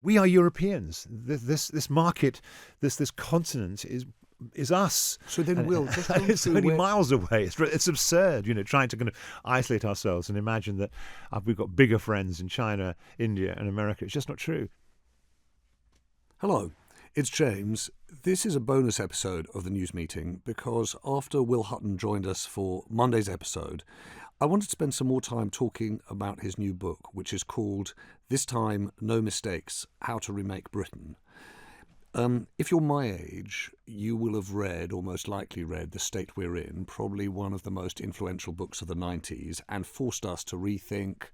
We are Europeans. This market, this continent is us. So then, Will, just it's only miles away. It's absurd, trying to kind of isolate ourselves and imagine that we've got bigger friends in China, India, and America. It's just not true. Hello, it's James. This is a bonus episode of the news meeting because after Will Hutton joined us for Monday's episode, I wanted to spend some more time talking about his new book, which is called This Time, No Mistakes, How to Remake Britain. If you're my age, you will have read, or most likely read, The State We're In, probably one of the most influential books of the 90s, and forced us to rethink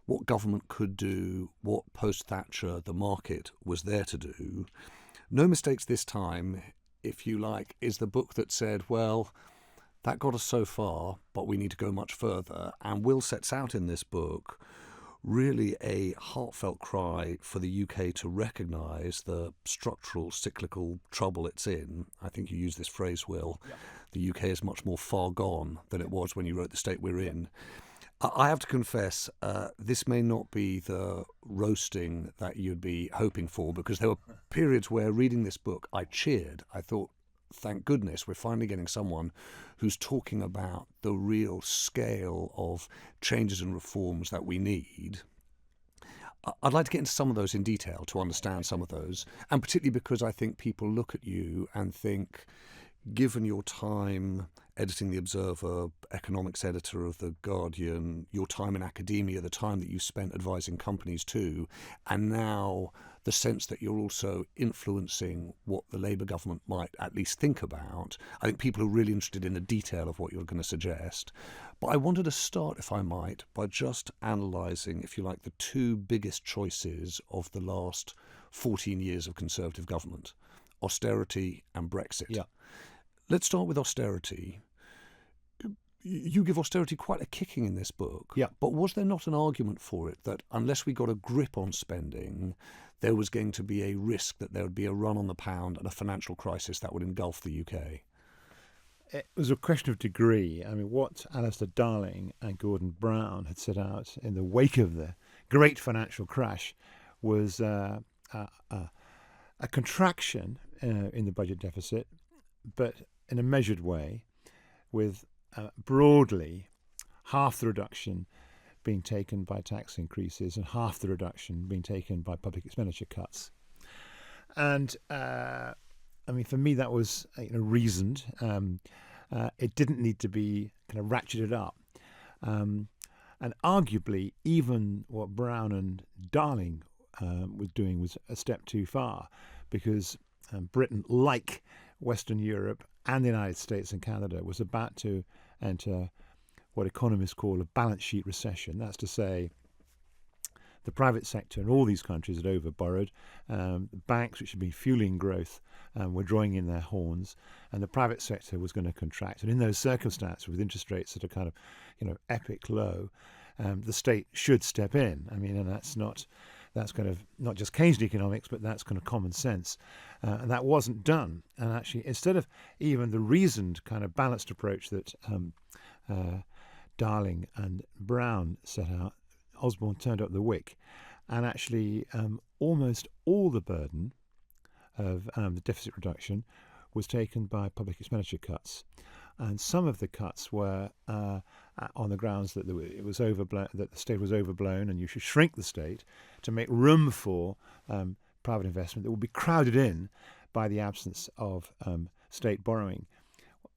what government could do, what post-Thatcher the market was there to do. No Mistakes This Time, if you like, is the book that said, well, that got us so far, but we need to go much further. And Will sets out in this book really a heartfelt cry for the UK to recognise the structural, cyclical trouble it's in. I think you used this phrase, Will. Yeah. The UK is much more far gone than it was when you wrote The State We're In. I have to confess, this may not be the roasting that you'd be hoping for, because there were periods where reading this book I cheered. I thought, thank goodness we're finally getting someone who's talking about the real scale of changes and reforms that we need. I'd like to get into some of those in detail to understand some of those, and particularly because I think people look at you and think, given your time editing The Observer, economics editor of The Guardian, your time in academia, the time that you spent advising companies too, and now the sense that you're also influencing what the Labour government might at least think about, I think people are really interested in the detail of what you're going to suggest. But I wanted to start, if I might, by just analysing, if you like, the two biggest choices of the last 14 years of Conservative government, austerity and Brexit. Yeah. Let's start with austerity. You give austerity quite a kicking in this book. Yeah. But was there not an argument for it that unless we got a grip on spending, there was going to be a risk that there would be a run on the pound and a financial crisis that would engulf the UK? It was a question of degree. I mean, what Alistair Darling and Gordon Brown had set out in the wake of the great financial crash was a contraction in the budget deficit, but in a measured way, with broadly half the reduction being taken by tax increases and half the reduction being taken by public expenditure cuts. And I mean, for me, that was reasoned. It didn't need to be kind of ratcheted up. And arguably, even what Brown and Darling was doing was a step too far, because Britain, like Western Europe and the United States and Canada, was about to enter what economists call a balance sheet recession. That's to say, the private sector in all these countries had over-borrowed. The banks, which had been fueling growth, were drawing in their horns, and the private sector was going to contract. And in those circumstances, with interest rates that are kind of, epic low, the state should step in. I mean, and that's kind of not just Keynesian economics, but that's kind of common sense. And that wasn't done. And actually, instead of even the reasoned kind of balanced approach that Darling and Brown set out, Osborne turned up the wick. And actually, almost all the burden of the deficit reduction was taken by public expenditure cuts. And some of the cuts were on the grounds that it was overblown, that the state was overblown, and you should shrink the state to make room for private investment that will be crowded in by the absence of state borrowing.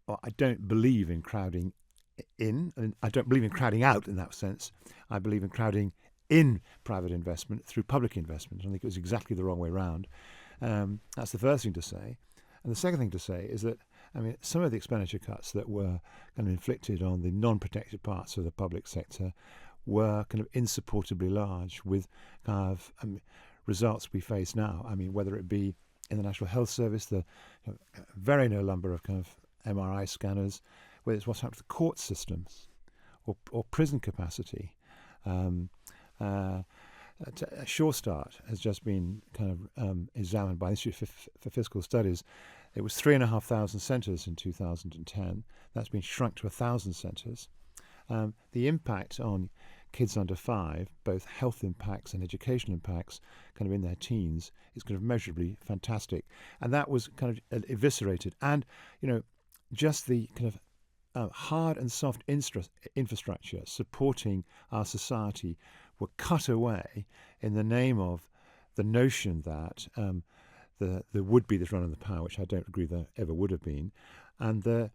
Well, I don't believe in crowding in, and I don't believe in crowding out in that sense. I believe in crowding in private investment through public investment. I think it was exactly the wrong way round. That's the first thing to say. And the second thing to say is that, I mean, some of the expenditure cuts that were kind of inflicted on the non-protected parts of the public sector were kind of insupportably large, with kind of results we face now. I mean, whether it be in the National Health Service, the very low number of kind of MRI scanners, whether it's what's happened to the court systems or prison capacity. Sure Start has just been kind of examined by the Institute for Fiscal Studies. It was 3,500 centres in 2010. That's been shrunk to 1,000 centres. The impact on kids under 5, both health impacts and education impacts, kind of in their teens, is kind of measurably fantastic. And that was kind of eviscerated. And, just the kind of hard and soft infrastructure supporting our society were cut away in the name of the notion that there would be this run on the power, which I don't agree there ever would have been, and to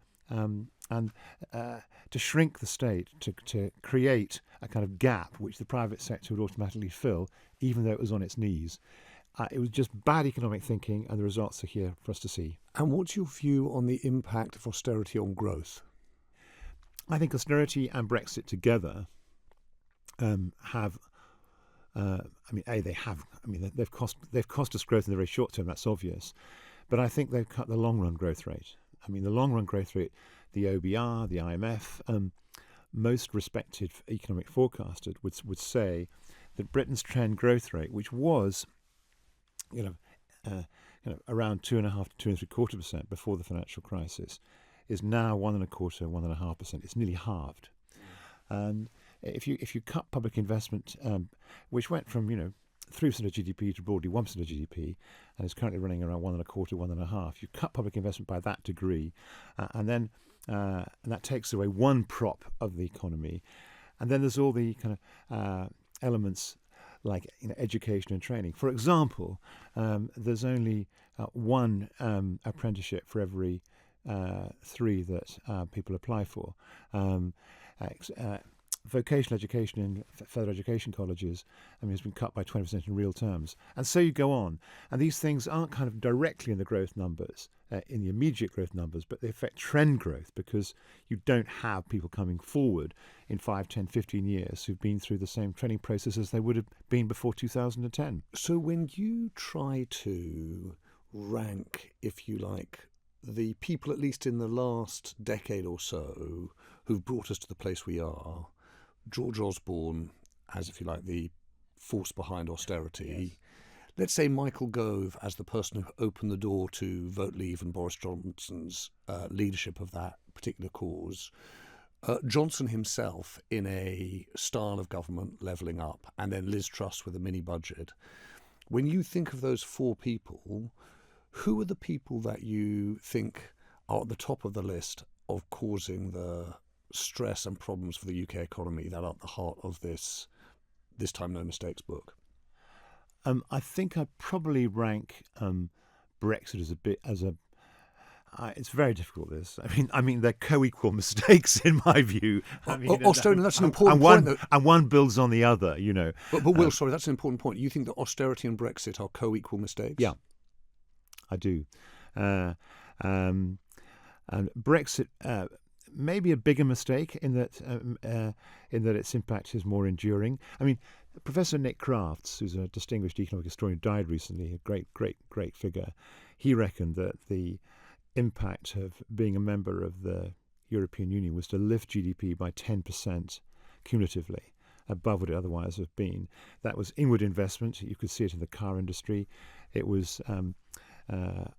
shrink the state, to create a kind of gap which the private sector would automatically fill, even though it was on its knees. It was just bad economic thinking, and the results are here for us to see. And what's your view on the impact of austerity on growth? I think austerity and Brexit together have. They've cost us growth in the very short term. That's obvious, but I think they've cut the long run growth rate. The long run growth rate, the OBR, the IMF, most respected economic forecasters would say that Britain's trend growth rate, which was, around 2.5% to 2.75% before the financial crisis, is now 1.25%, 1.5%. It's nearly halved. And if you cut public investment, which went from 3% of GDP to broadly 1% of GDP, and is currently running around 1.25%, 1.5%, you cut public investment by that degree, and that takes away one prop of the economy, and then there's all the kind of elements like education and training. For example, there's only one apprenticeship for every 3 that people apply for. Vocational education in further education colleges has been cut by 20% in real terms. And so you go on. And these things aren't kind of directly in the growth numbers, in the immediate growth numbers, but they affect trend growth because you don't have people coming forward in 5, 10, 15 years who've been through the same training process as they would have been before 2010. So when you try to rank, if you like, the people, at least in the last decade or so, who've brought us to the place we are, George Osborne as, if you like, the force behind austerity. Yes. Let's say Michael Gove as the person who opened the door to vote leave and Boris Johnson's leadership of that particular cause. Johnson himself in a style of government levelling up, and then Liz Truss with a mini budget. When you think of those 4 people, who are the people that you think are at the top of the list of causing the stress and problems for the UK economy that are at the heart of this time no mistakes book? I think I'd probably rank Brexit as a it's very difficult, this. They're co-equal mistakes in my view. Austerity, that's an important point. And one builds on the other, But Will, sorry, that's an important point. You think that austerity and Brexit are co-equal mistakes? Yeah, I do. And Brexit may be a bigger mistake in that its impact is more enduring. Professor Nick Crafts, who's a distinguished economic historian who died recently, a great figure, he reckoned that the impact of being a member of the European Union was to lift GDP by 10% cumulatively above what it otherwise would have been. That was inward investment. You could see it in the car industry. It was our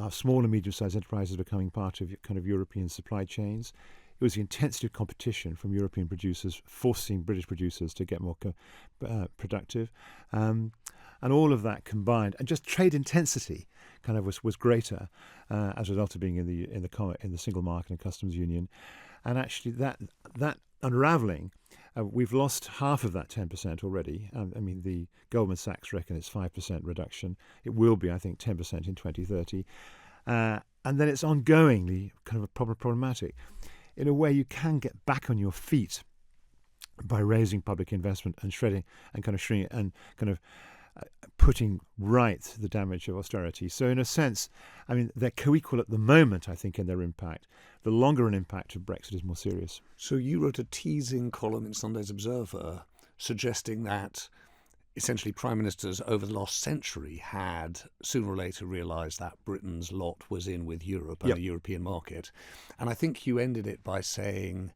small and medium-sized enterprises becoming part of kind of European supply chains. It was the intensity of competition from European producers, forcing British producers to get more productive. And all of that combined, and just trade intensity kind of was greater as a result of being in the single market and customs union. And actually that unravelling, we've lost half of that 10% already. The Goldman Sachs reckon it's 5% reduction. It will be, I think, 10% in 2030. And then it's ongoingly kind of problematic. In a way, you can get back on your feet by raising public investment and shredding and kind of shrinking and kind of putting right the damage of austerity. So in a sense, they're co-equal at the moment, I think, in their impact. The longer an impact of Brexit is more serious. So you wrote a teasing column in Sunday's Observer suggesting that essentially prime ministers over the last century had sooner or later realised that Britain's lot was in with Europe and the European market. And I think you ended it by saying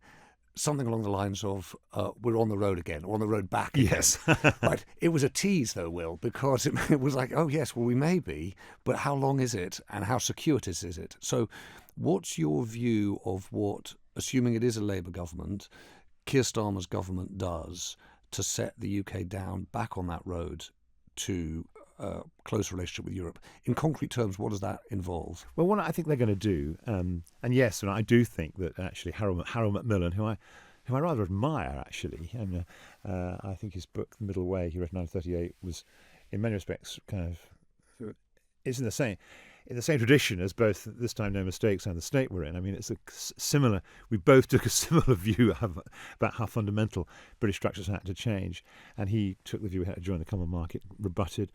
something along the lines of, we're on the road again, or on the road back again. Yes. Right. It was a tease, though, Will, because it was like, oh, yes, well, we may be, but how long is it and how circuitous is it? So what's your view of what, assuming it is a Labour government, Keir Starmer's government does to set the UK down back on that road to a close relationship with Europe? In concrete terms, what does that involve? Well, what I think they're going to do, and yes, and I do think that actually Harold Macmillan, who I rather admire, actually, and I think his book, The Middle Way, he wrote in 1938, was in many respects kind of is in the same tradition as both This Time No Mistakes and The State We're In. I mean, it's a similar. We both took a similar view about how fundamental British structures had to change, and he took the view we had to join the common market, rebutted.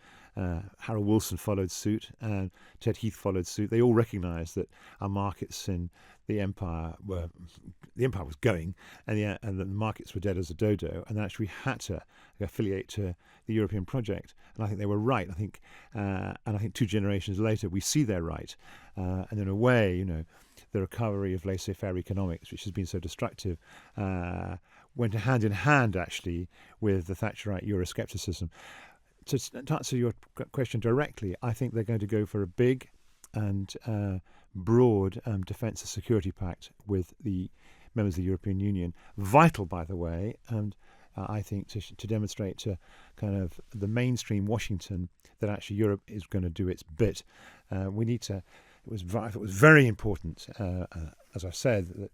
Harold Wilson followed suit, and Ted Heath followed suit. They all recognised that our markets in the empire was going, and the markets were dead as a dodo, and actually we had to affiliate to the European project. And I think they were right. I think 2 generations later we see they're right, and in a way, the recovery of laissez-faire economics, which has been so destructive, went hand in hand actually with the Thatcherite Euroscepticism. To answer your question directly, I think they're going to go for a big and broad defence and security pact with the members of the European Union. Vital, by the way, and I think to demonstrate to kind of the mainstream Washington that actually Europe is going to do its bit. We need to. It was very important, as I said,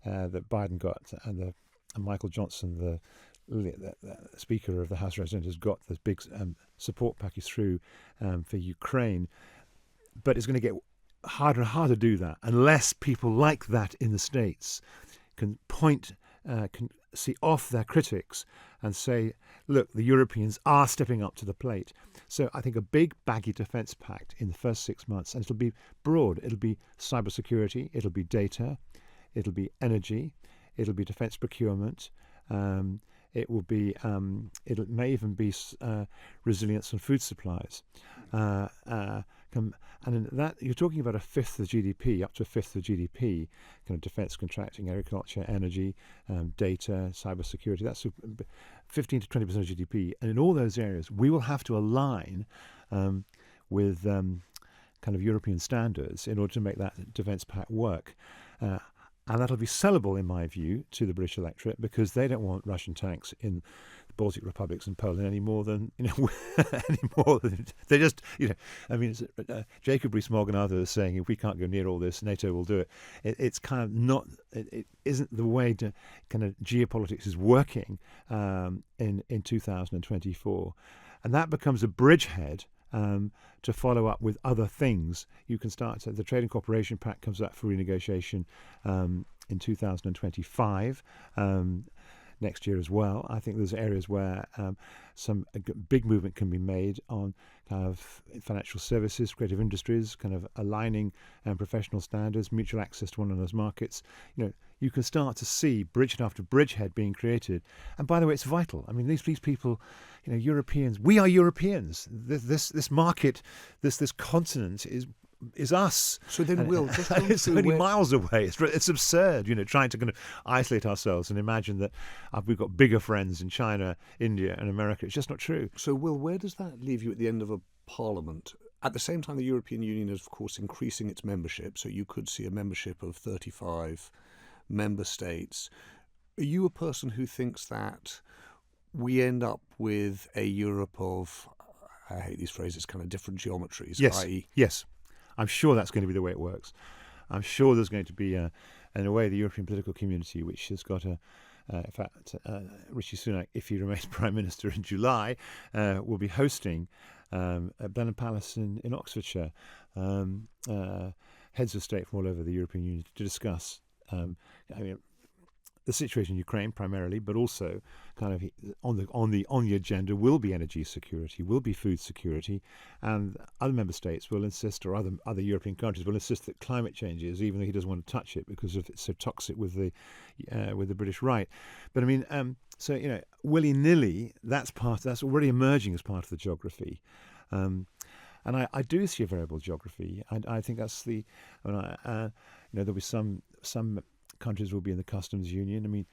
that Biden got and Michael Johnson, the Speaker of the House of Representatives, got this big support package through for Ukraine. But it's going to get harder and harder to do that unless people like that in the States can see off their critics and say, look, the Europeans are stepping up to the plate. So I think a big baggy defence pact in the first 6 months, and it'll be broad. It'll be cybersecurity, it'll be data, it'll be energy, it'll be defence procurement, it will be. It may even be resilience on food supplies, and that you're talking about a fifth of GDP, up to a fifth of GDP, kind of defence contracting, agriculture, energy, data, cybersecurity. That's 15 to 20% of GDP, and in all those areas, we will have to align with kind of European standards in order to make that defence pact work. And that'll be sellable, in my view, to the British electorate because they don't want Russian tanks in the Baltic republics and Poland any more than they just I mean, Jacob Rees-Mogg and others saying if we can't go near all this, NATO will do it. It's kind of not. It isn't the way to kind of geopolitics is working in 2024, and that becomes a bridgehead. To follow up with other things. You can start the Trade and Cooperation Pact comes up for renegotiation in 2025 next year as well. I think there's areas where some big movement can be made on kind of financial services, creative industries, kind of aligning professional standards, mutual access to one another's markets. You can start to see bridgehead after bridgehead being created. And by the way, it's vital. I mean, these people, Europeans, we are Europeans. This market, this continent is us. So then, Will, it's only miles away. It's absurd, trying to kind of isolate ourselves and imagine that we've got bigger friends in China, India, and America. It's just not true. So, Will, where does that leave you at the end of a parliament? At the same time, the European Union is, of course, increasing its membership. So you could see a membership of 35 member states. Are you a person who thinks that we end up with a Europe of, I hate these phrases, kind of different geometries? Yes. Yes. I'm sure that's going to be the way it works. I'm sure there's going to be, in a way, the European political community, which has got in fact, Rishi Sunak, if he remains Prime Minister in July, will be hosting at Blenheim Palace in Oxfordshire, heads of state from all over the European Union to discuss the situation in Ukraine primarily, but also kind of on the agenda will be energy security, will be food security, and other member states will insist, or other European countries will insist that climate changes, even though he doesn't want to touch it because it's so toxic with the British right. But I mean, willy nilly, that's already emerging as part of the geography. And I do see a variable geography. I think that's there'll be some countries will be in the customs union. I mean,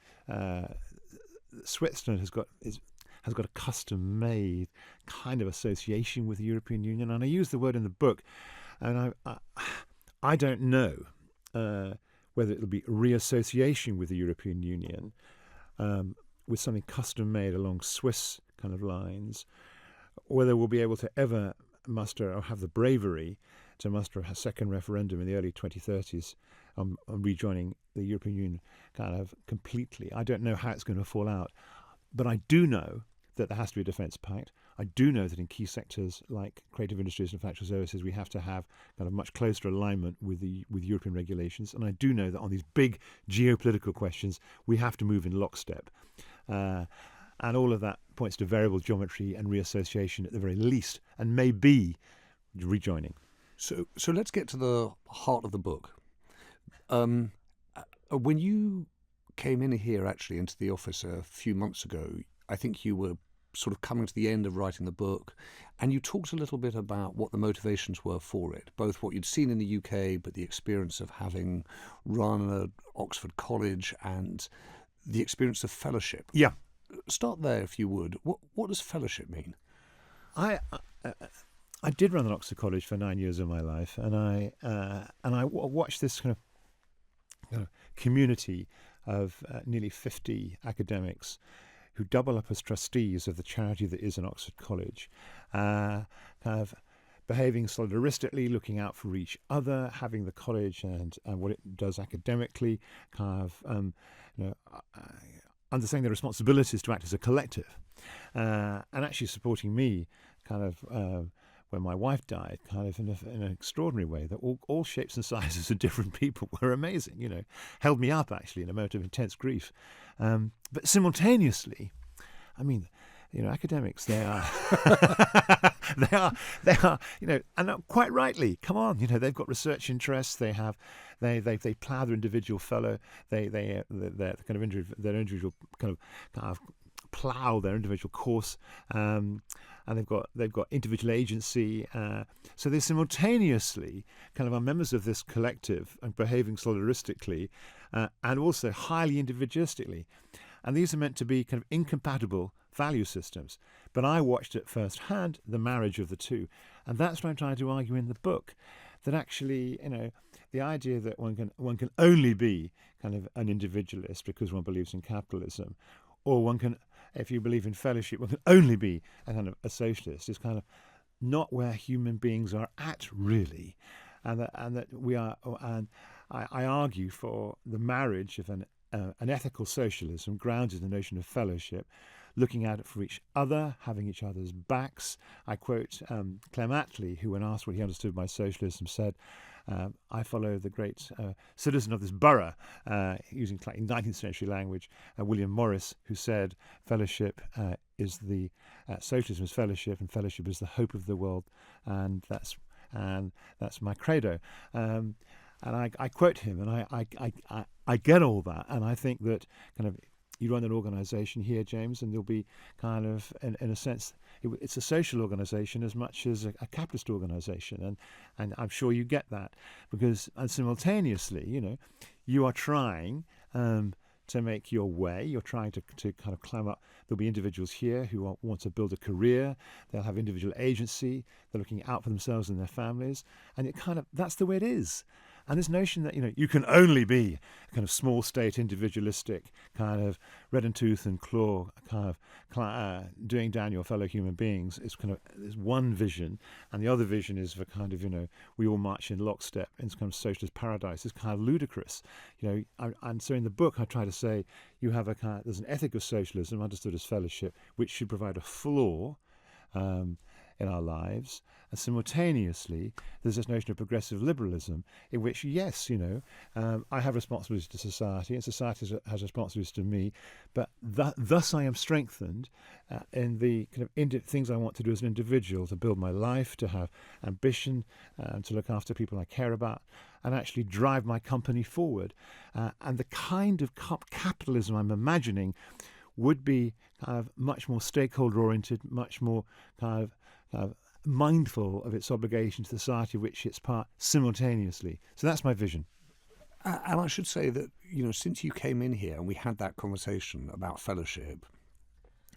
Switzerland has got a custom-made kind of association with the European Union, and I use the word in the book, and I don't know whether it'll be reassociation with the European Union. with something custom made along Swiss kind of lines, whether we'll be able to ever muster or have the bravery to muster a second referendum in the early 2030s on rejoining the European Union kind of completely. I don't know how it's going to fall out, but I do know that there has to be a defence pact. I do know that in key sectors like creative industries and financial services, we have to have kind of much closer alignment with European regulations. And I do know that on these big geopolitical questions, we have to move in lockstep. And all of that points to variable geometry and reassociation at the very least, and maybe rejoining. So let's get to the heart of the book. When you came in here, actually, into the office a few months ago, I think you were sort of coming to the end of writing the book, and you talked a little bit about what the motivations were for it, both what you'd seen in the UK, but the experience of having run at Oxford College and the experience of fellowship. Yeah. Start there, if you would. What does fellowship mean? I did run at Oxford College for 9 years of my life, and I watched this kind of community of nearly 50 academics who double up as trustees of the charity that is an Oxford College, kind of behaving solidaristically, looking out for each other, having the college and what it does academically, kind of understanding their responsibilities to act as a collective, and actually supporting me kind of when my wife died, kind of in an extraordinary way, that all shapes and sizes of different people were amazing, held me up actually in a moment of intense grief. But simultaneously, I mean, academics, they are, and quite rightly, come on, they've got research interests, they plough their individual fellow, their kind of their individual kind of plough their individual course, and they've got individual agency. So they simultaneously kind of are members of this collective and behaving solidaristically, and also highly individualistically. And these are meant to be kind of incompatible value systems. But I watched at first hand the marriage of the two. And that's what I'm trying to argue in the book, that actually, the idea that one can only be kind of an individualist because one believes in capitalism, or one can, if you believe in fellowship, one can only be a kind of a socialist, is kind of not where human beings are at, really. And that we are, and I argue for the marriage of an ethical socialism grounded in the notion of fellowship, looking at it for each other, having each other's backs. I quote Clem Attlee, who, when asked what he understood by socialism, said, I follow the great citizen of this borough, using slightly 19th century language, William Morris, who said, fellowship is the socialism is fellowship, and fellowship is the hope of the world, and that's my credo. And I quote him, and I get all that, and I think that kind of you run an organisation here, James, and there'll be kind of, in a sense, it's a social organisation as much as a capitalist organisation, and I'm sure you get that, because and simultaneously, you are trying to make your way. You're trying to kind of climb up. There'll be individuals here who want to build a career. They'll have individual agency. They're looking out for themselves and their families, and that's the way it is. And this notion that you can only be a kind of small state, individualistic, kind of red and tooth and claw, kind of doing down your fellow human beings is kind of there's one vision, and the other vision is for kind of we all march in lockstep in kind of socialist paradise. It's kind of ludicrous, And so in the book I try to say there's an ethic of socialism understood as fellowship, which should provide a floor in our lives, and simultaneously there's this notion of progressive liberalism in which, yes, I have responsibilities to society and society has responsibilities to me, but thus I am strengthened in the kind of things I want to do as an individual, to build my life, to have ambition, to look after people I care about, and actually drive my company forward. And the kind of capitalism I'm imagining would be kind of much more stakeholder-oriented, much more kind of mindful of its obligation to society, which it's part simultaneously. So that's my vision. And I should say that, since you came in here and we had that conversation about fellowship,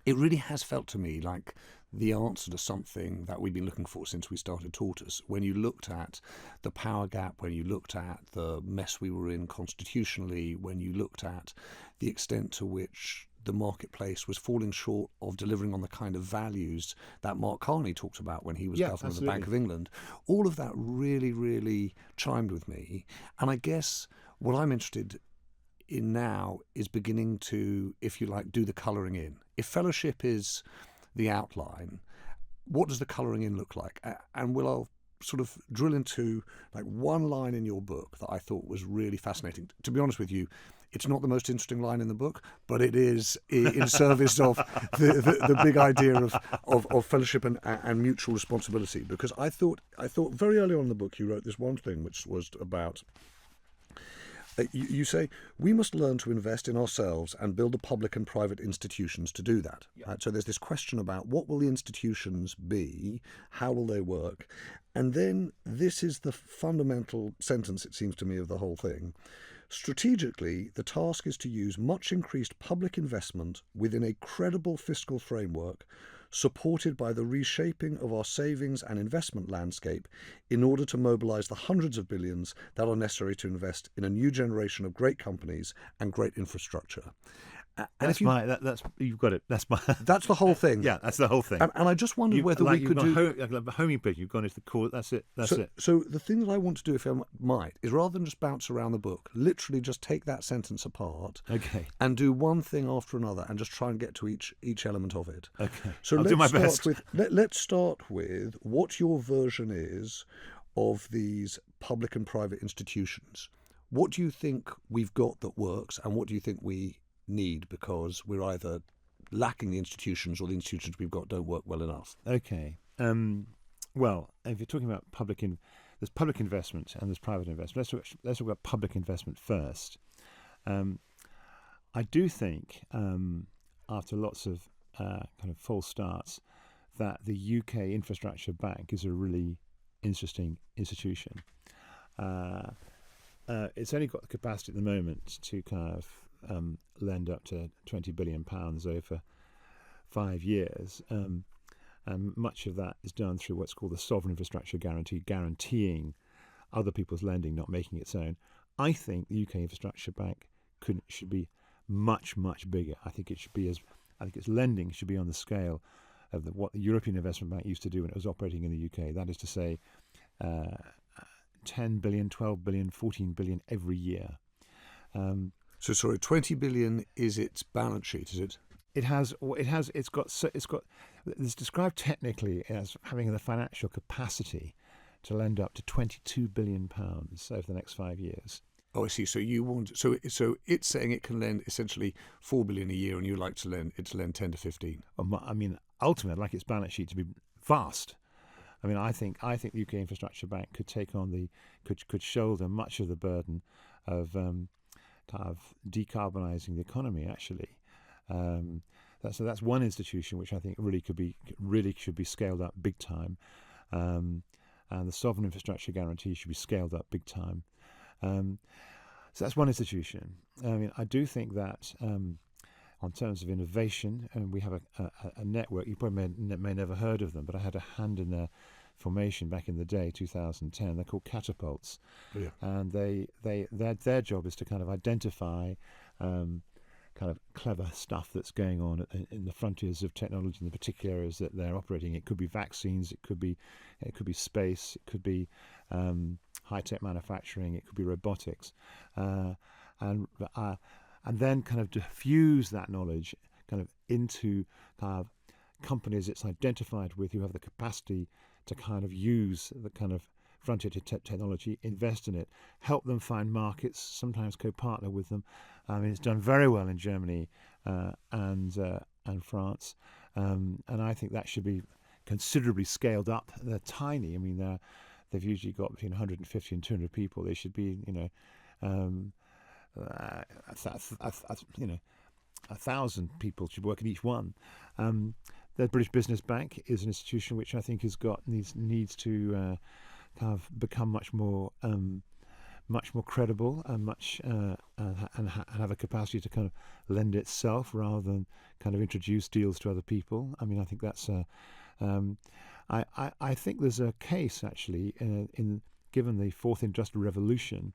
it really has felt to me like the answer to something that we've been looking for since we started Tortoise. When you looked at the power gap, when you looked at the mess we were in constitutionally, when you looked at the extent to which the marketplace was falling short of delivering on the kind of values that Mark Carney talked about when he was governor of the Bank of England. All of that really, really chimed with me. And I guess what I'm interested in now is beginning to, if you like, do the colouring in. If fellowship is the outline, what does the colouring in look like? And I'll sort of drill into like one line in your book that I thought was really fascinating. To be honest with you, it's not the most interesting line in the book, but it is in service of the big idea of fellowship and mutual responsibility. Because I thought very early on in the book you wrote this one thing which was about. You say, we must learn to invest in ourselves and build the public and private institutions to do that. Yeah. Right? So there's this question about what will the institutions be, how will they work? And then this is the fundamental sentence, it seems to me, of the whole thing. Strategically, the task is to use much increased public investment within a credible fiscal framework supported by the reshaping of our savings and investment landscape in order to mobilise the hundreds of billions that are necessary to invest in a new generation of great companies and great infrastructure. That's you've got it. That's the whole thing. Yeah, that's the whole thing. And I just wondered whether we could do homing bit. You've gone into the core. That's it. So the thing that I want to do, if I might, is rather than just bounce around the book, literally just take that sentence apart, and do one thing after another, and just try and get to each element of it. Okay. So I'll do my best. Let's start with what your version is of these public and private institutions. What do you think we've got that works, and what do you think we need because we're either lacking the institutions or the institutions we've got don't work well enough? Okay. Well, if you're talking about there's public investment and there's private investment. Let's talk about public investment first. I do think, after lots of kind of false starts, that the UK Infrastructure Bank is a really interesting institution. It's only got the capacity at the moment to kind of lend up to £20 billion over 5 years. And much of that is done through what's called the Sovereign Infrastructure Guarantee, guaranteeing other people's lending, not making its own. I think the UK Infrastructure Bank should be much, much bigger. I think its lending should be on the scale of what the European Investment Bank used to do when it was operating in the UK. That is to say, 10 billion, 12 billion, 14 billion every year. So 20 billion is its balance sheet, is it? It's described technically as having the financial capacity to lend up to £22 billion over the next 5 years. Oh, I see. So it's saying it can lend essentially 4 billion a year, and you like to lend 10 to 15. I mean, ultimately, I'd like its balance sheet to be vast. I mean, I think the UK Infrastructure Bank could take on could shoulder much of the burden of decarbonising the economy. Actually, that's one institution which I think really should be scaled up big time, and the Sovereign Infrastructure Guarantee should be scaled up big time. So that's one institution. I mean, I do think that on terms of innovation, and we have a network. You probably may never heard of them, but I had a hand in their formation back in the day, 2010. They're called catapults, and their job is to kind of identify kind of clever stuff that's going on in the frontiers of technology in the particular areas that they're operating. It could be vaccines, it could be space, it could be high-tech manufacturing, it could be robotics, and then kind of diffuse that knowledge kind of into kind of companies it's identified with who have the capacity to kind of use the kind of frontier technology, invest in it, help them find markets, sometimes co-partner with them. I mean, it's done very well in Germany and France, and I think that should be considerably scaled up. They're tiny. I mean, they've usually got between 150 and 200 people. They should be, 1,000 people should work in each one. The British Business Bank is an institution which I think needs to kind of become much more credible and and have a capacity to kind of lend itself rather than kind of introduce deals to other people. I mean, I think that's I think there's a case actually given the fourth industrial revolution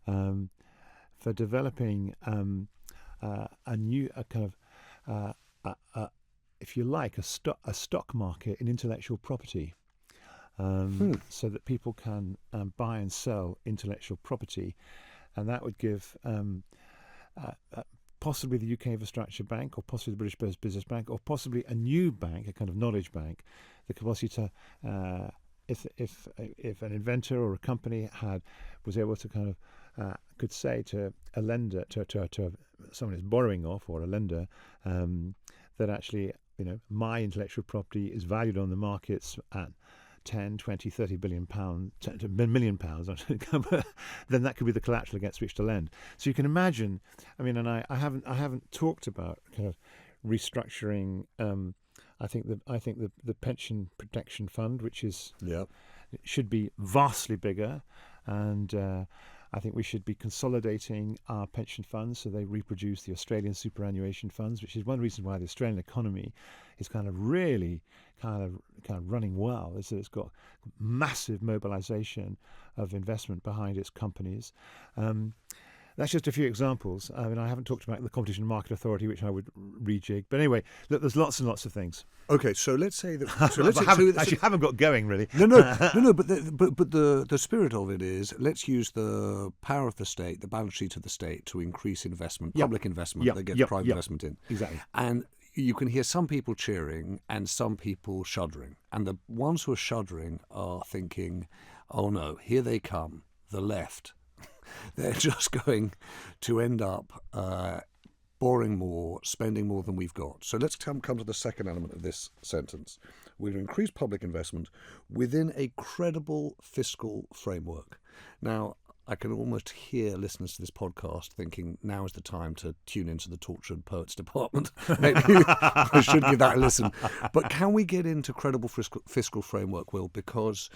for developing a kind of if you like, a stock market in intellectual property, so that people can buy and sell intellectual property, and that would give possibly the UK Infrastructure Bank, or possibly the British Business Bank, or possibly a new bank, a kind of knowledge bank, the capacity to, if an inventor or a company was able to kind of could say to a lender, to someone who's borrowing off, or a lender, that actually, my intellectual property is valued on the markets at 10, 20, 30 billion pounds, million pounds, then that could be the collateral against which to lend. So you can imagine, and I haven't talked about kind of restructuring. I think the pension protection fund, which should be vastly bigger, and I think we should be consolidating our pension funds so they reproduce the Australian superannuation funds, which is one reason why the Australian economy is kind of really kind of running well, is that it's got massive mobilization of investment behind its companies. That's just a few examples. I haven't talked about the Competition and Market Authority, which I would rejig. But anyway, look, there's lots and lots of things. Okay, so let's say that. I haven't got going really. No. But the spirit of it is, let's use the power of the state, the balance sheet of the state, to increase investment, public investment that gets private investment in. Exactly. And you can hear some people cheering and some people shuddering. And the ones who are shuddering are thinking, "Oh no, here they come, the left." They're just going to end up borrowing more, spending more than we've got. So let's come to the second element of this sentence. We'll increase public investment within a credible fiscal framework. Now, I can almost hear listeners to this podcast thinking now is the time to tune into the Tortured Poets department. Maybe I should give that a listen. But can we get into credible fiscal framework, Will? Because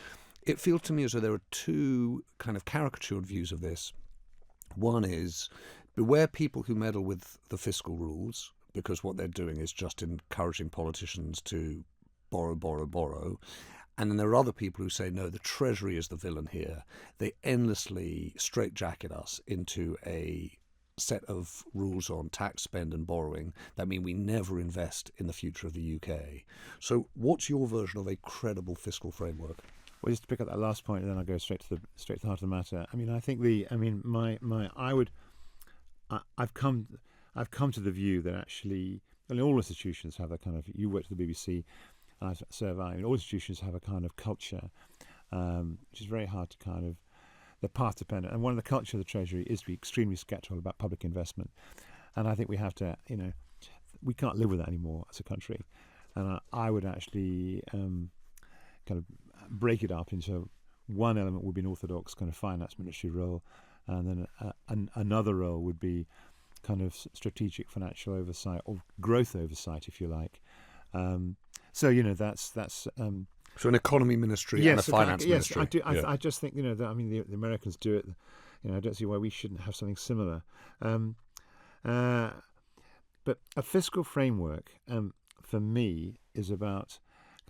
it feels to me as though there are two kind of caricatured views of this. One is, beware people who meddle with the fiscal rules, because what they're doing is just encouraging politicians to borrow. And then there are other people who say, no, the Treasury is the villain here. They endlessly straitjacket us into a set of rules on tax, spend and borrowing that mean we never invest in the future of the UK. So what's your version of a credible fiscal framework? Well, just to pick up that last point, and then I'll go straight to the heart of the matter. I've come to the view that actually, all institutions have a kind of. You worked at the BBC, so have I. All institutions have a kind of culture, which is very hard to kind of. They're path dependent, and one of the culture of the Treasury is to be extremely sceptical about public investment, and I think we have to. We can't live with that anymore as a country, and I would actually kind of break it up into one element would be an orthodox kind of finance ministry role, and then another role would be kind of strategic financial oversight or growth oversight, if you like. So an economy ministry and a finance ministry. Yes, I do. I just think that the Americans do it. I don't see why we shouldn't have something similar. But a fiscal framework for me is about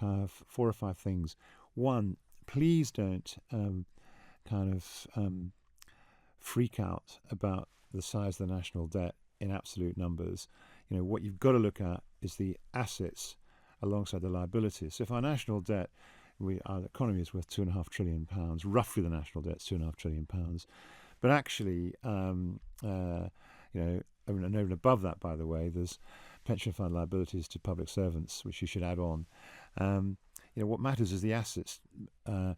kind of 4 or 5 things. One, please don't freak out about the size of the national debt in absolute numbers. What you've got to look at is the assets alongside the liabilities. So if our national debt, our economy is worth £2.5 trillion, roughly the national debt's £2.5 trillion. But actually, and over and above that, by the way, there's pension fund liabilities to public servants, which you should add on. What matters is the assets, the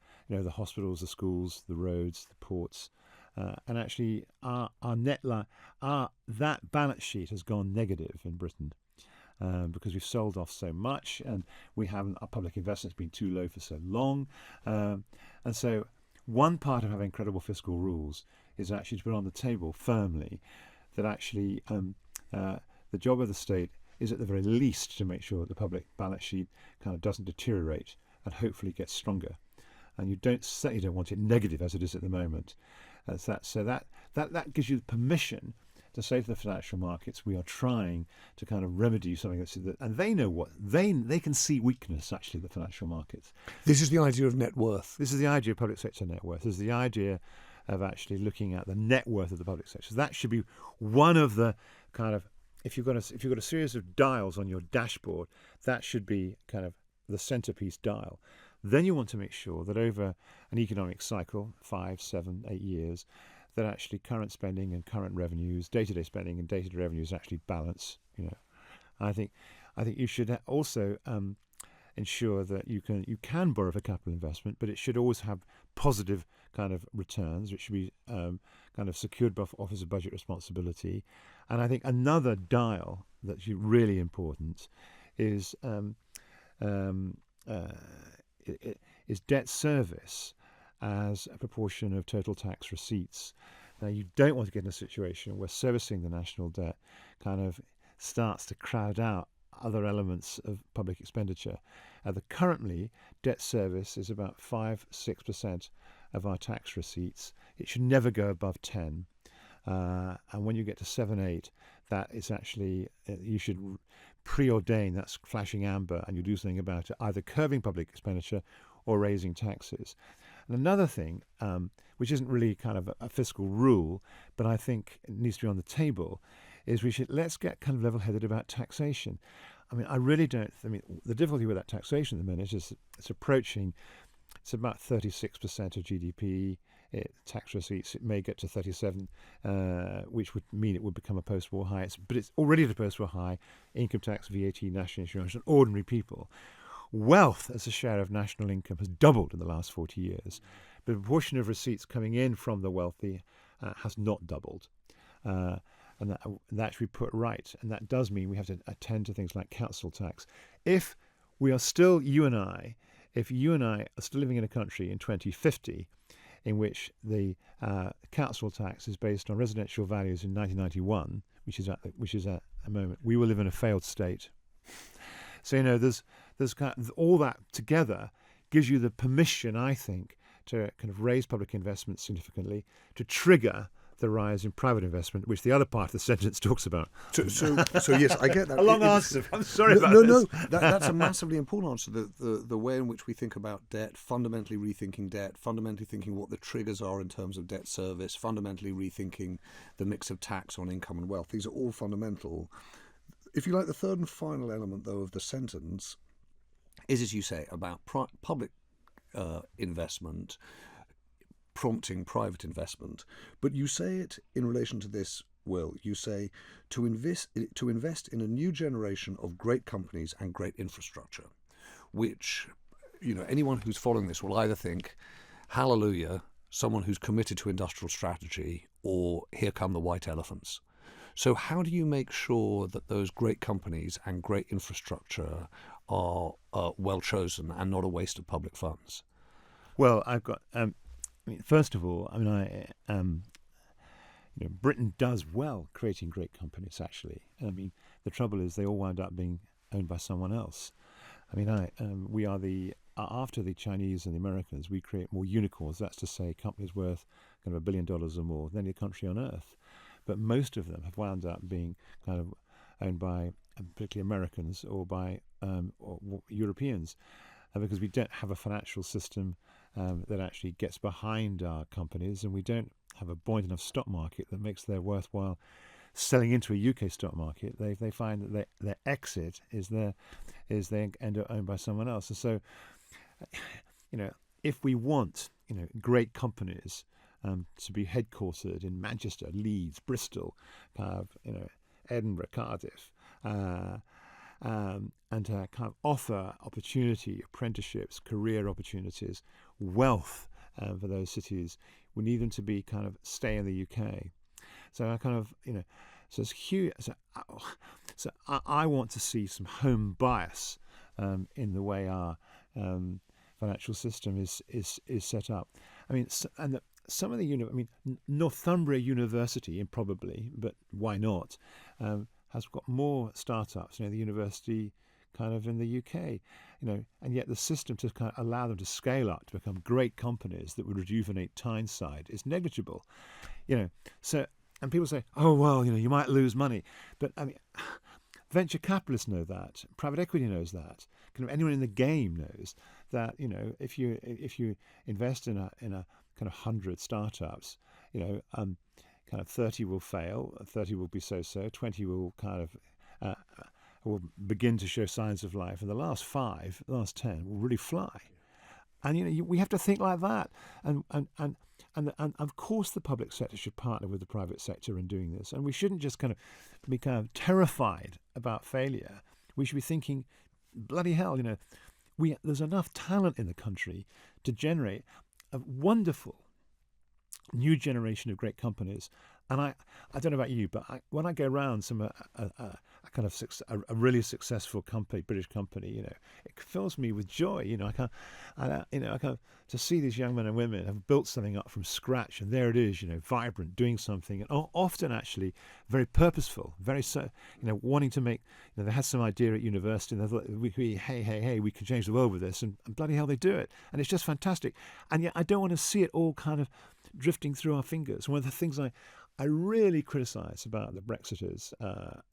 hospitals, the schools, the roads, the ports, and actually our net that balance sheet has gone negative in Britain because we've sold off so much, and our public investment's been too low for so long, and so one part of having credible fiscal rules is actually to put on the table firmly that actually the job of the state is at the very least to make sure that the public balance sheet kind of doesn't deteriorate and hopefully gets stronger. And you certainly don't want it negative as it is at the moment. So that gives you permission to say to the financial markets, we are trying to kind of remedy something and they know what they can see weakness actually the financial markets. This is the idea of net worth. This is the idea of public sector net worth. This is the idea of actually looking at the net worth of the public sector. So that should be one of the kind of if you've got a series of dials on your dashboard, that should be kind of the centerpiece dial. Then you want to make sure that over an economic cycle, 5, 7, 8 years, that actually current spending and current revenues, day-to-day spending and day-to-day revenues actually balance. I think you should also ensure that you can borrow for capital investment, but it should always have positive kind of returns, which should be kind of secured by Office of Budget Responsibility. And I think another dial that's really important is is debt service as a proportion of total tax receipts. Now, you don't want to get in a situation where servicing the national debt kind of starts to crowd out other elements of public expenditure. Currently, debt service is about 5-6% of our tax receipts. It should never go above 10. And when you get to 7-8, that is actually, you should preordain, that's flashing amber, and you do something about it, either curbing public expenditure or raising taxes. And another thing, which isn't really kind of a fiscal rule, but I think it needs to be on the table, is let's get kind of level-headed about taxation. I mean, the difficulty with that taxation at the minute is it's about 36% of GDP. Tax receipts, it may get to 37, which would mean it would become a post-war high. But it's already at a post-war high. Income tax, VAT, national insurance, and ordinary people. Wealth as a share of national income has doubled in the last 40 years. But the proportion of receipts coming in from the wealthy has not doubled. And that should be put right. And that does mean we have to attend to things like council tax. If you and I are still living in a country in 2050 in which the council tax is based on residential values in 1991, which is at a moment, we will live in a failed state. So there's kind of all that together gives you the permission, I think, to kind of raise public investment significantly, to trigger the rise in private investment, which the other part of the sentence talks about. So yes, I get that. A long answer. I'm sorry about this. No, that's a massively important answer. The way in which we think about debt, fundamentally rethinking debt, fundamentally thinking what the triggers are in terms of debt service, fundamentally rethinking the mix of tax on income and wealth. These are all fundamental. If you like, the third and final element, though, of the sentence is, as you say, about public investment prompting private investment. But you say it in relation to this, Will. You say to invest in a new generation of great companies and great infrastructure, which, anyone who's following this will either think, hallelujah, someone who's committed to industrial strategy, or here come the white elephants. So how do you make sure that those great companies and great infrastructure are well chosen and not a waste of public funds? Well, I've got. First of all, Britain does well creating great companies. Actually, the trouble is they all wind up being owned by someone else. We are after the Chinese and the Americans, we create more unicorns. That's to say, companies worth kind of $1 billion or more than any country on earth. But most of them have wound up being kind of owned by particularly Americans or by or Europeans, because we don't have a financial system that actually gets behind our companies, and we don't have a buoyant enough stock market that makes their worthwhile selling into a UK stock market. They find that their exit is they end up owned by someone else. And so, if we want great companies to be headquartered in Manchester, Leeds, Bristol, Edinburgh, Cardiff, and to kind of offer opportunity, apprenticeships, career opportunities, wealth for those cities, we need them to be kind of stay in the UK. So I kind of, so it's huge. So I want to see some home bias in the way our financial system is set up. Some of the Northumbria University, improbably, but why not, has got more startups. The university kind of in the UK, and yet the system to kind of allow them to scale up to become great companies that would rejuvenate Tyneside is negligible. So, and people say, oh well, you might lose money, but venture capitalists know that, private equity knows that, kind of anyone in the game knows that. If you invest in a kind of 100 startups, kind of 30 will fail, 30 will be so-so, 20 will kind of will begin to show signs of life, and the last 10 will really fly. And we have to think like that, and of course the public sector should partner with the private sector in doing this, and we shouldn't just kind of be terrified about failure. We should be thinking, bloody hell, there's enough talent in the country to generate a wonderful new generation of great companies. And I don't know about you, but when I go around a really successful company, British company, it fills me with joy. To see these young men and women have built something up from scratch, and there it is, vibrant, doing something, and often actually very purposeful, very wanting to make. They had some idea at university, and they thought, hey, we can change the world with this, and bloody hell, they do it, and it's just fantastic. And yet, I don't want to see it all kind of drifting through our fingers. One of the things I really criticise about the Brexiters,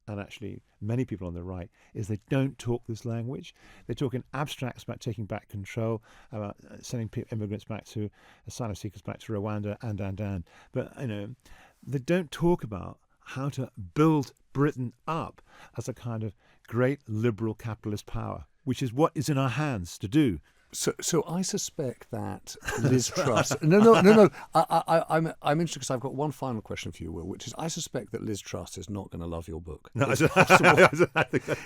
and actually many people on the right, is they don't talk this language. They talk in abstracts about taking back control, about sending immigrants back to, asylum seekers back to Rwanda, and. But, they don't talk about how to build Britain up as a kind of great liberal capitalist power, which is what is in our hands to do. So I suspect that Liz Truss. No. I'm interested because I've got one final question for you, Will, which is I suspect that Liz Truss is not going to love your book. No, it's possible.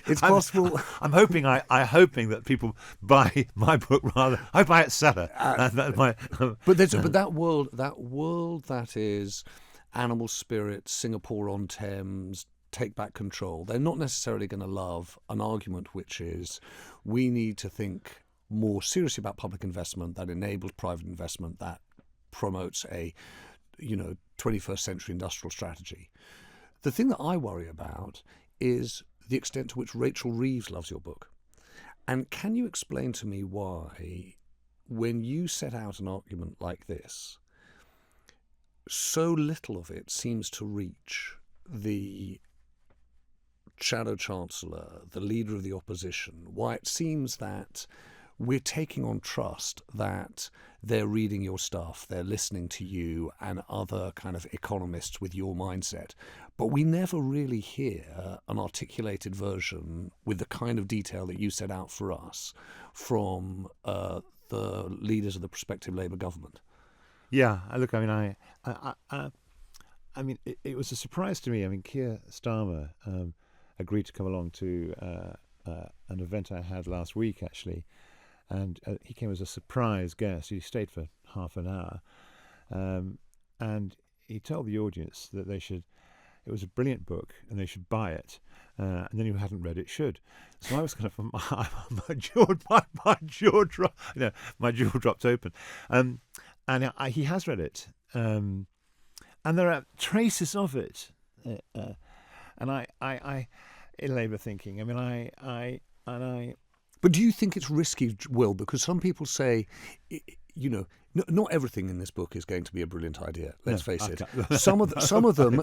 It's possible. I'm hoping that people buy my book rather. I buy it seller. But that world that is animal spirits, Singapore on Thames, take back control. They're not necessarily going to love an argument which is we need to think more seriously about public investment that enables private investment, that promotes a 21st century industrial strategy. The thing that I worry about is the extent to which Rachel Reeves loves your book. And can you explain to me why, when you set out an argument like this, so little of it seems to reach the Shadow Chancellor, the leader of the opposition, why it seems that we're taking on trust that they're reading your stuff, they're listening to you and other kind of economists with your mindset. But we never really hear an articulated version with the kind of detail that you set out for us from the leaders of the prospective Labour government. Yeah, look, it was a surprise to me. Keir Starmer agreed to come along to an event I had last week, actually. And he came as a surprise guest. He stayed for half an hour. And he told the audience that it was a brilliant book and they should buy it. And then who hadn't read it should. So I was kind of, my jaw dropped open. And he has read it. And there are traces of it. And I in Labour thinking, But do you think it's risky, Will? Because some people say, not everything in this book is going to be a brilliant idea. Let's face it. Some of them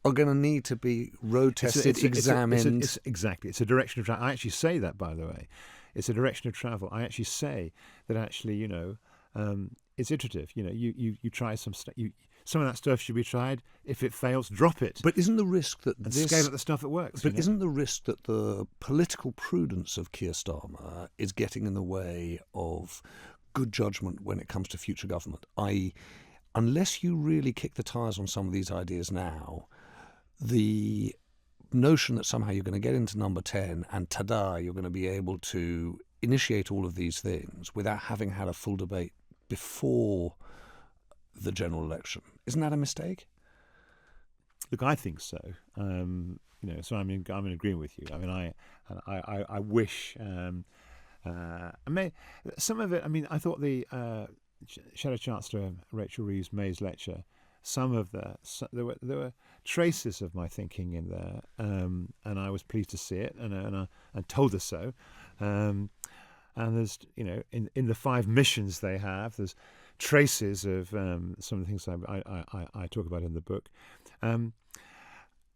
are going to need to be road tested, examined. Exactly. It's a direction of travel. I actually say that, by the way. It's a direction of travel. I actually say that actually, it's iterative. You try some stuff. Some of that stuff should be tried. If it fails, drop it. But isn't the risk that scale up the stuff that works? But isn't the risk that the political prudence of Keir Starmer is getting in the way of good judgment when it comes to future government? I.e., unless you really kick the tires on some of these ideas now, the notion that somehow you're going to get into number 10 and ta-da, you're going to be able to initiate all of these things without having had a full debate before the general election. Isn't that a mistake? Look, I think so. So I'm in agreement with you. I wish. Some of it. I thought the Shadow Chancellor Rachel Reeves May's lecture. There were traces of my thinking in there, and I was pleased to see it, and told her so. And there's, in the 5 missions they have, there's traces of some of the things I talk about in the book.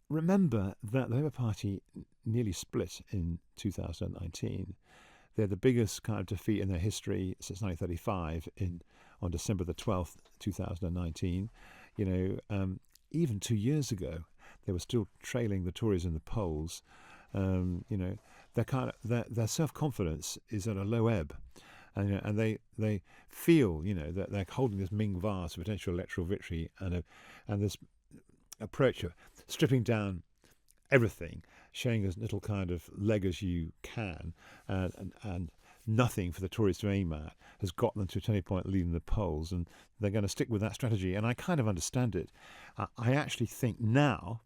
Remember that the Labour Party nearly split in 2019. They're the biggest kind of defeat in their history since 1935 on December the 12th, 2019. even 2 years ago, they were still trailing the Tories in the polls. Their self-confidence is at a low ebb, and they feel that they're holding this Ming vase of potential electoral victory, and this approach of stripping down everything, showing as little kind of leg as you can, and nothing for the Tories to aim at, has got them to a turning point leading the polls, and they're going to stick with that strategy. And I kind of understand it. I actually think now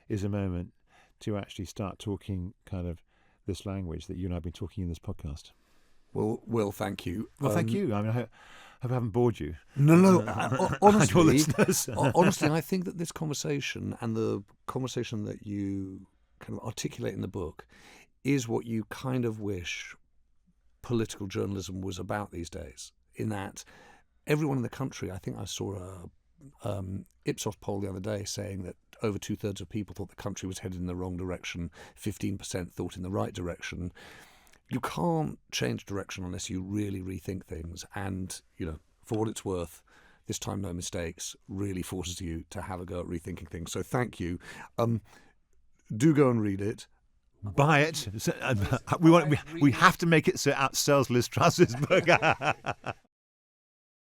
is a moment to actually start talking kind of this language that you and I have been talking in this podcast. Well, Will, thank you. Well, thank you. I mean, I hope I haven't bored you. No. Honestly, honestly, I think that this conversation and the conversation that you kind of articulate in the book is what you kind of wish political journalism was about these days, in that everyone in the country, I think I saw a Ipsos poll the other day saying that over 2/3 of people thought the country was headed in the wrong direction, 15% thought in the right direction. You can't change direction unless you really rethink things. And, for what it's worth, This Time No Mistakes really forces you to have a go at rethinking things. So thank you. Do go and read it. Buy it. We have to make it so it outsells Liz Truss's book.